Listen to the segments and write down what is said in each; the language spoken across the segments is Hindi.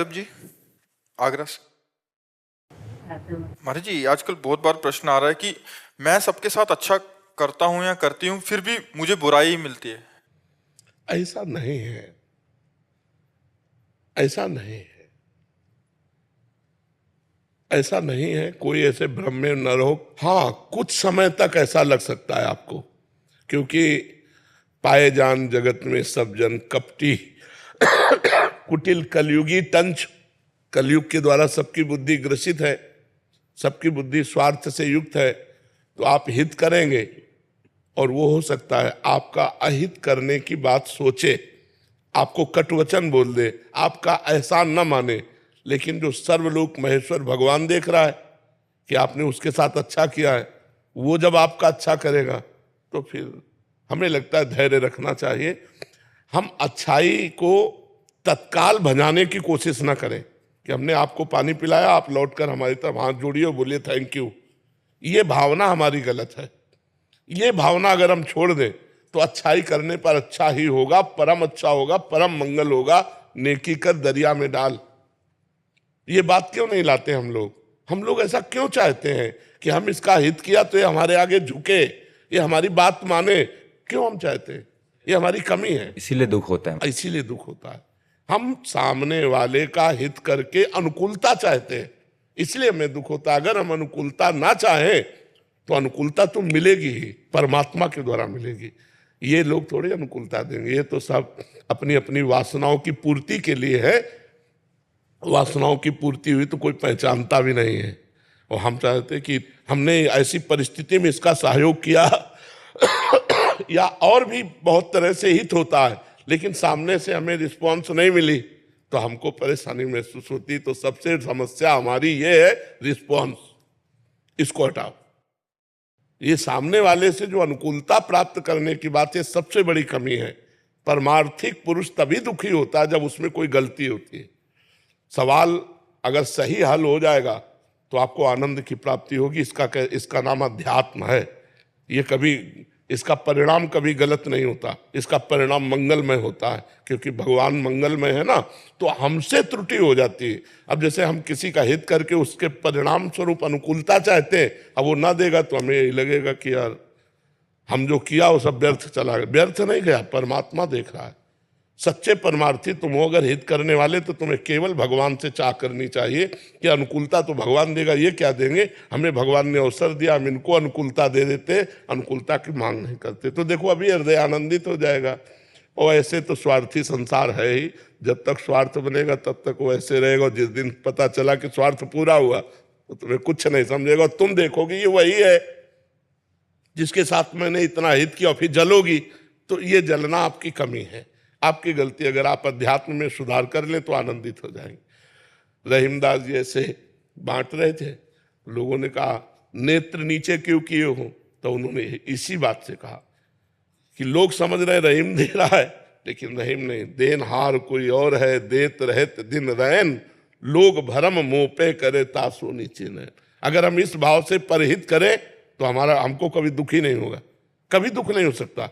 यादव जी, आगरा से। महाराज जी, आजकल बहुत बार प्रश्न आ रहा है कि मैं सबके साथ अच्छा करता हूं या करती हूं, फिर भी मुझे बुराई मिलती है। ऐसा नहीं है, ऐसा नहीं है, ऐसा नहीं है। कोई ऐसे भ्रम में न रहो। हाँ, कुछ समय तक ऐसा लग सकता है आपको, क्योंकि पाए जान जगत में सब जन कपटी कुटिल कलयुगी तंच। कलयुग के द्वारा सबकी बुद्धि ग्रसित है, सबकी बुद्धि स्वार्थ से युक्त है। तो आप हित करेंगे और वो हो सकता है आपका अहित करने की बात सोचे, आपको कटुवचन बोल दे, आपका एहसान न माने। लेकिन जो सर्वलोक महेश्वर भगवान देख रहा है कि आपने उसके साथ अच्छा किया है, वो जब आपका अच्छा करेगा तो फिर हमें लगता है धैर्य रखना चाहिए। हम अच्छाई को तत्काल भजाने की कोशिश ना करें कि हमने आपको पानी पिलाया, आप लौटकर हमारी तरफ हाथ जोड़िए और बोलिए थैंक यू। ये भावना हमारी गलत है। ये भावना अगर हम छोड़ दें तो अच्छाई करने पर अच्छा ही होगा, परम अच्छा होगा, परम मंगल होगा। नेकी कर दरिया में डाल, ये बात क्यों नहीं लाते हम लोग? हम लोग ऐसा क्यों चाहते हैं कि हम इसका हित किया तो ये हमारे आगे झुके, ये हमारी बात माने? क्यों हम चाहते हैं? ये हमारी कमी है, इसीलिए दुख होता है। इसीलिए दुख होता है। हम सामने वाले का हित करके अनुकूलता चाहते हैं, इसलिए हमें दुख होता है। अगर हम अनुकूलता ना चाहें तो अनुकूलता तो मिलेगी ही, परमात्मा के द्वारा मिलेगी। ये लोग थोड़ी अनुकूलता देंगे, ये तो सब अपनी अपनी वासनाओं की पूर्ति के लिए है। वासनाओं की पूर्ति हुई तो कोई पहचानता भी नहीं है। और हम चाहते कि हमने ऐसी परिस्थिति में इसका सहयोग किया या और भी बहुत तरह से हित होता है, लेकिन सामने से हमें रिस्पॉन्स नहीं मिली तो हमको परेशानी महसूस होती। तो सबसे समस्या हमारी ये है रिस्पॉन्स, इसको हटाओ। ये सामने वाले से जो अनुकूलता प्राप्त करने की बात है, सबसे बड़ी कमी है। परमार्थिक पुरुष तभी दुखी होता है जब उसमें कोई गलती होती है। सवाल अगर सही हल हो जाएगा तो आपको आनंद की प्राप्ति होगी। इसका नाम अध्यात्म है। ये कभी, इसका परिणाम कभी गलत नहीं होता, इसका परिणाम मंगलमय होता है, क्योंकि भगवान मंगलमय है ना। तो हमसे त्रुटि हो जाती है। अब जैसे हम किसी का हित करके उसके परिणाम स्वरूप अनुकूलता चाहते हैं, अब वो ना देगा तो हमें यही लगेगा कि यार हम जो किया वो सब व्यर्थ चला गया। व्यर्थ नहीं गया, परमात्मा देख रहा है। सच्चे परमार्थी तुम हो अगर हित करने वाले, तो तुम्हें केवल भगवान से चाह करनी चाहिए कि अनुकूलता तो भगवान देगा, ये क्या देंगे, हमें भगवान ने अवसर दिया, हम इनको अनुकूलता दे देते, अनुकूलता की मांग नहीं करते। तो देखो अभी हृदय आनंदित हो जाएगा। और ऐसे तो स्वार्थी संसार है ही, जब तक स्वार्थ बनेगा तब तक वो ऐसे रहेगा। जिस दिन पता चला कि स्वार्थ पूरा हुआ तो तुम्हें कुछ नहीं समझेगा। तुम देखोगे ये वही है जिसके साथ मैंने इतना हित किया, फिर जलोगी। तो ये जलना आपकी कमी है, आपकी गलती। अगर आप अध्यात्म में सुधार कर लें तो आनंदित हो जाएंगे। रहीमदास जी ऐसे बांट रहे थे, लोगों ने कहा नेत्र नीचे क्यों किए हो, तो उन्होंने इसी बात से कहा कि लोग समझ रहे रहीम दे रहा है, लेकिन रहीम नहीं, देनहार कोई और है, देत रहत दिन रैन, लोग भरम मोह पे करे तासो नीचे नैन। अगर हम इस भाव से परहित करें तो हमको कभी दुख ही नहीं होगा, कभी दुख नहीं हो सकता,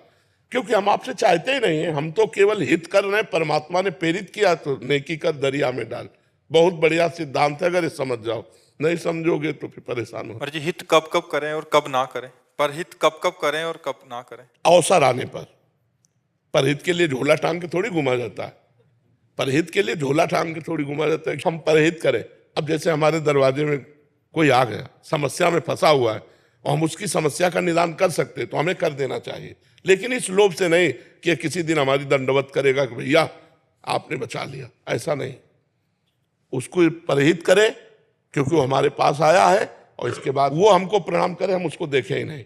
क्योंकि हम आपसे चाहते ही नहीं है। हम तो केवल हित कर रहे हैं। परमात्मा ने प्रेरित किया तो नेकी कर दरिया में डाल। बहुत बढ़िया सिद्धांत है, अगर ये समझ जाओ। नहीं समझोगे तो फिर परेशान हो। जी, हित कब कब करें और कब ना करें? पर हित कब कब करें और कब ना करें? अवसर आने पर। परहित के लिए झोला टांग के थोड़ी घुमा जाता है, परहित के लिए झोला टांग के थोड़ी घुमा जाता है। हम परहित करें। अब जैसे हमारे दरवाजे में कोई आ गया, समस्या में फंसा हुआ है, और हम उसकी समस्या का निदान कर सकते तो हमें कर देना चाहिए। लेकिन इस लोभ से नहीं कि किसी दिन हमारी दंडवत करेगा कि भैया आपने बचा लिया, ऐसा नहीं। उसको परहित करे क्योंकि वो हमारे पास आया है, और इसके बाद वो हमको प्रणाम करे, हम उसको देखें ही नहीं,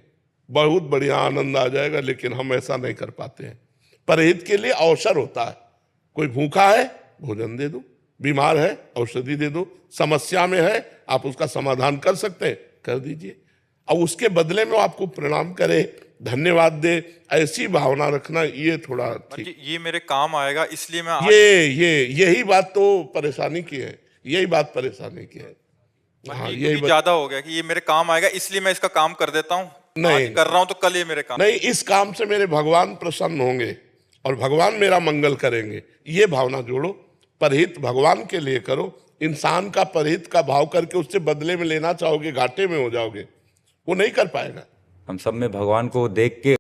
बहुत बढ़िया आनंद आ जाएगा। लेकिन हम ऐसा नहीं कर पाते हैं। परहित के लिए अवसर होता है। कोई भूखा है, भोजन दे दो, बीमार है, औषधि दे दो, समस्या में है, आप उसका समाधान कर सकते हैं, कर दीजिए। अब उसके बदले में आपको प्रणाम करे, धन्यवाद दे, ऐसी भावना रखना, ये थोड़ा ठीक। ये मेरे काम आएगा इसलिए मैं यही बात तो परेशानी की है, यही बात परेशानी की है। हाँ, यही ज्यादा हो गया कि ये मेरे काम आएगा इसलिए मैं इसका काम कर देता हूँ, नहीं आज कर रहा हूँ तो कल ये मेरे काम नहीं, इस काम से मेरे भगवान प्रसन्न होंगे और भगवान मेरा मंगल करेंगे, ये भावना जोड़ो। परहित भगवान के लिए करो। इंसान का परहित का भाव करके उससे बदले में लेना चाहोगे, घाटे में हो जाओगे, वो नहीं कर पाएगा। हम सब में भगवान को देख के